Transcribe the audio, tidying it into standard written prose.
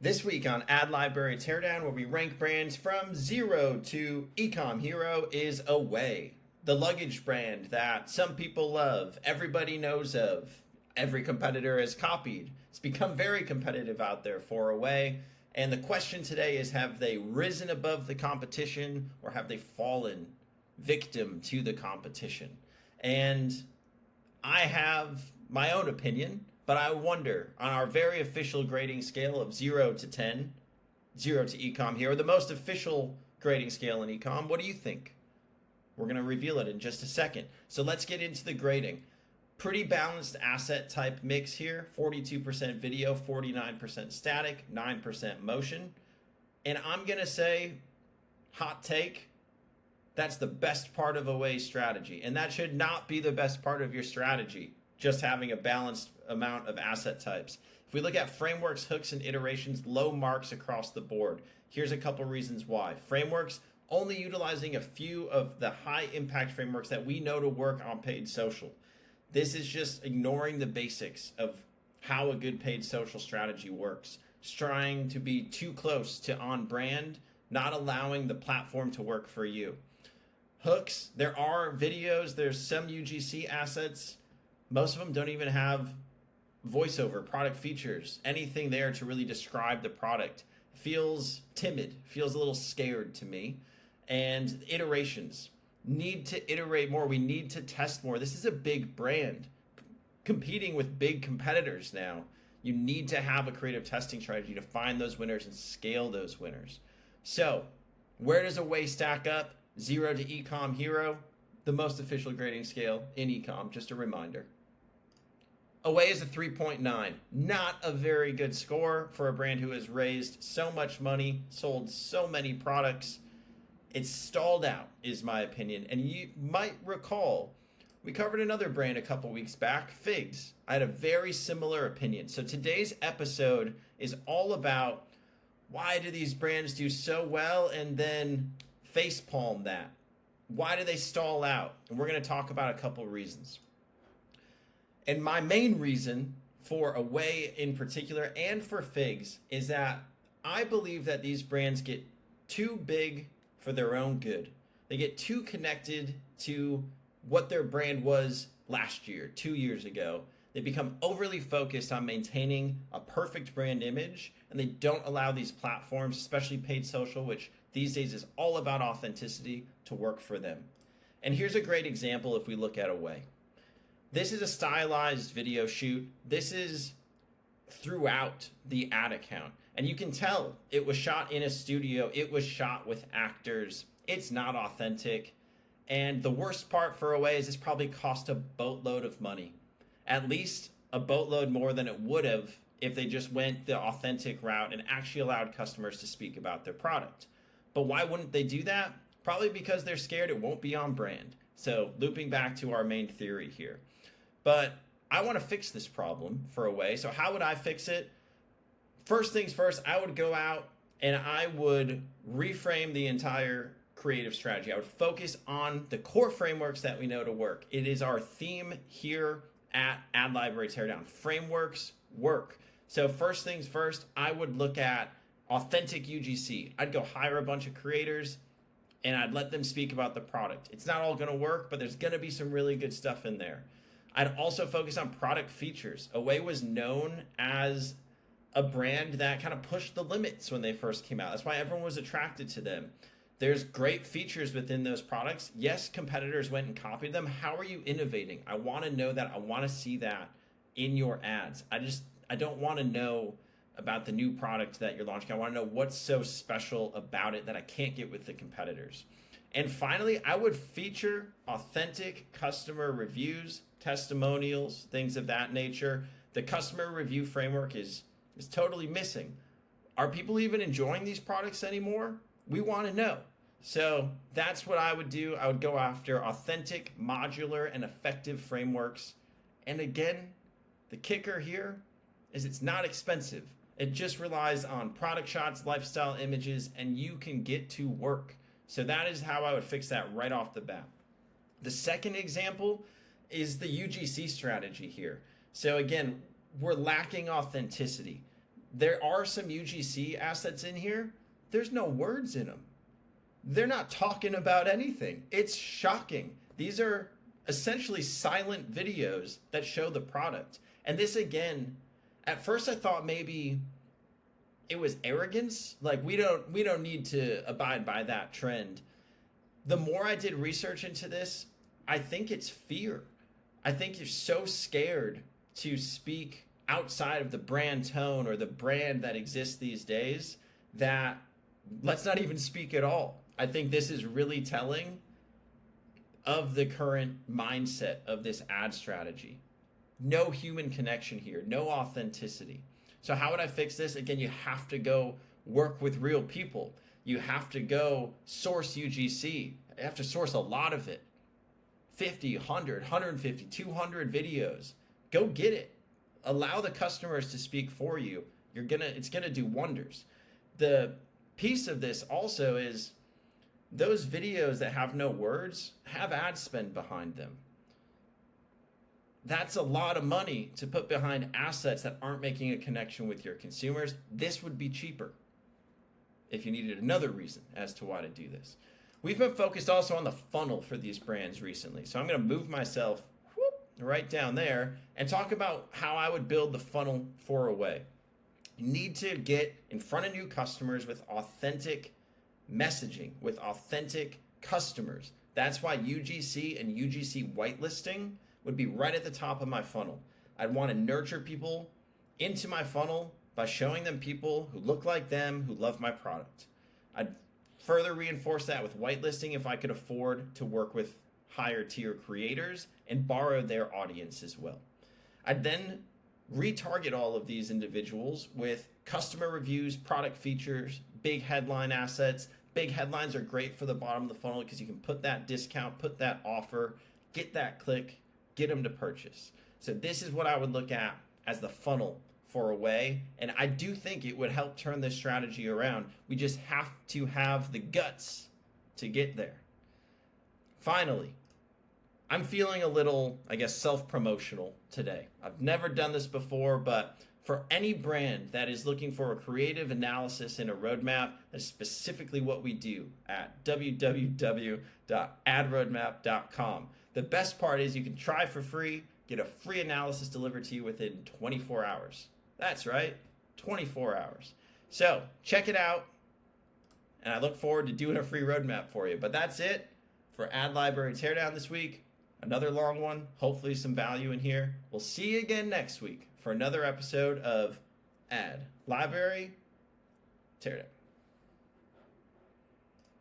This week on Ad Library Teardown, where we rank brands from zero to Ecom Hero, is Away, the luggage brand that some people love, everybody knows of, every competitor has copied. It's become very competitive out there for Away. And the question today is, have they risen above the competition or have they fallen victim to the competition? And I have my own opinion, but I wonder, on our very official grading scale of 0 to 10, 0 to Ecom Hero, the most official grading scale in Ecom, what do you think? We're going to reveal it in just a second. So let's get into the grading. Pretty balanced asset type mix here. 42% video, 49% static, 9% motion. And I'm going to say, hot take, that's the best part of Away's strategy. And that should not be the best part of your strategy, just having a balanced amount of asset types. If we look at frameworks, hooks, and iterations, low marks across the board. Here's a couple reasons why. Frameworks, only utilizing a few of the high impact frameworks that we know to work on paid social. This is just ignoring the basics of how a good paid social strategy works. It's trying to be too close to on brand, not allowing the platform to work for you. Hooks, there are videos, there's some UGC assets. Most of them don't even have voiceover, product features, anything there to really describe the product. Feels timid, feels a little scared to me. And iterations, need to iterate more. We need to test more. This is a big brand competing with big competitors now. You need to have a creative testing strategy to find those winners and scale those winners. So where does Away stack up? 0 to Ecom Hero, the most official grading scale in Ecom, just a reminder. Away is a 3.9. Not a very good score for a brand who has raised so much money, sold so many products. It's stalled out, is my opinion. And you might recall, we covered another brand a couple weeks back, Figs. I had a very similar opinion. So today's episode is all about why do these brands do so well and then facepalm that? Why do they stall out? And we're going to talk about a couple reasons. And my main reason for Away in particular and for Figs is that I believe that these brands get too big for their own good. They get too connected to what their brand was last year, 2 years ago. They become overly focused on maintaining a perfect brand image, and they don't allow these platforms, especially paid social, which these days is all about authenticity, to work for them. And here's a great example if we look at Away. This is a stylized video shoot. This is throughout the ad account. And you can tell it was shot in a studio. It was shot with actors. It's not authentic. And the worst part for Away is this probably cost a boatload of money. At least a boatload more than it would have if they just went the authentic route and actually allowed customers to speak about their product. But why wouldn't they do that? Probably because they're scared it won't be on brand. So looping back to our main theory here. But I want to fix this problem for Away. So how would I fix it? First things first, I would go out and I would reframe the entire creative strategy. I would focus on the core frameworks that we know to work. It is our theme here at Ad Library Teardown. Frameworks work. So first things first, I would look at authentic UGC. I'd go hire a bunch of creators and I'd let them speak about the product. It's not all going to work, but there's going to be some really good stuff in there. I'd also focus on product features. Away was known as a brand that kind of pushed the limits when they first came out. That's why everyone was attracted to them. There's great features within those products. Yes, competitors went and copied them. How are you innovating? I want to know that. I want to see that in your ads. I don't want to know about the new product that you're launching. I want to know what's so special about it that I can't get with the competitors. And finally, I would feature authentic customer reviews, testimonials, things of that nature. The customer review framework is totally missing. Are people even enjoying these products anymore? We want to know. So that's what I would do. I would go after authentic, modular, and effective frameworks. And again, the kicker here is it's not expensive. It just relies on product shots, lifestyle images, and you can get to work. So that is how I would fix that right off the bat. The second example is the UGC strategy here. So again, we're lacking authenticity. There are some UGC assets in here. There's no words in them. They're not talking about anything. It's shocking. These are essentially silent videos that show the product. And this, again, at first I thought maybe it was arrogance. Like, we don't need to abide by that trend. The more I did research into this, I think it's fear. I think you're so scared to speak outside of the brand tone or the brand that exists these days that let's not even speak at all. I think this is really telling of the current mindset of this ad strategy. No human connection here, no authenticity. So how would I fix this? Again, you have to go work with real people. You have to go source UGC. You have to source a lot of it. 50, 100, 150, 200 videos. Go get it. Allow the customers to speak for you. It's gonna do wonders. The piece of this also is those videos that have no words have ad spend behind them. That's a lot of money to put behind assets that aren't making a connection with your consumers. This would be cheaper if you needed another reason as to why to do this. We've been focused also on the funnel for these brands recently. So I'm going to move myself right down there and talk about how I would build the funnel for Away. You need to get in front of new customers with authentic messaging, with authentic customers. That's why UGC and UGC whitelisting would be right at the top of my funnel. I'd want to nurture people into my funnel by showing them people who look like them, who love my product. I'd further reinforce that with whitelisting if I could afford to work with higher tier creators and borrow their audience as well. I'd then retarget all of these individuals with customer reviews, product features, big headline assets. Big headlines are great for the bottom of the funnel because you can put that discount, put that offer, get that click, get them to purchase. So this is what I would look at as the funnel for Away, and I do think it would help turn this strategy around. We just have to have the guts to get there. Finally, I'm feeling a little, I guess, self-promotional today. I've never done this before, but for any brand that is looking for a creative analysis and a roadmap, that's specifically what we do at www.adroadmap.com. The best part is you can try for free, get a free analysis delivered to you within 24 hours. That's right, 24 hours. So check it out, and I look forward to doing a free roadmap for you. But that's it for Ad Library Teardown this week. Another long one, hopefully some value in here. We'll see you again next week for another episode of Ad Library Teardown.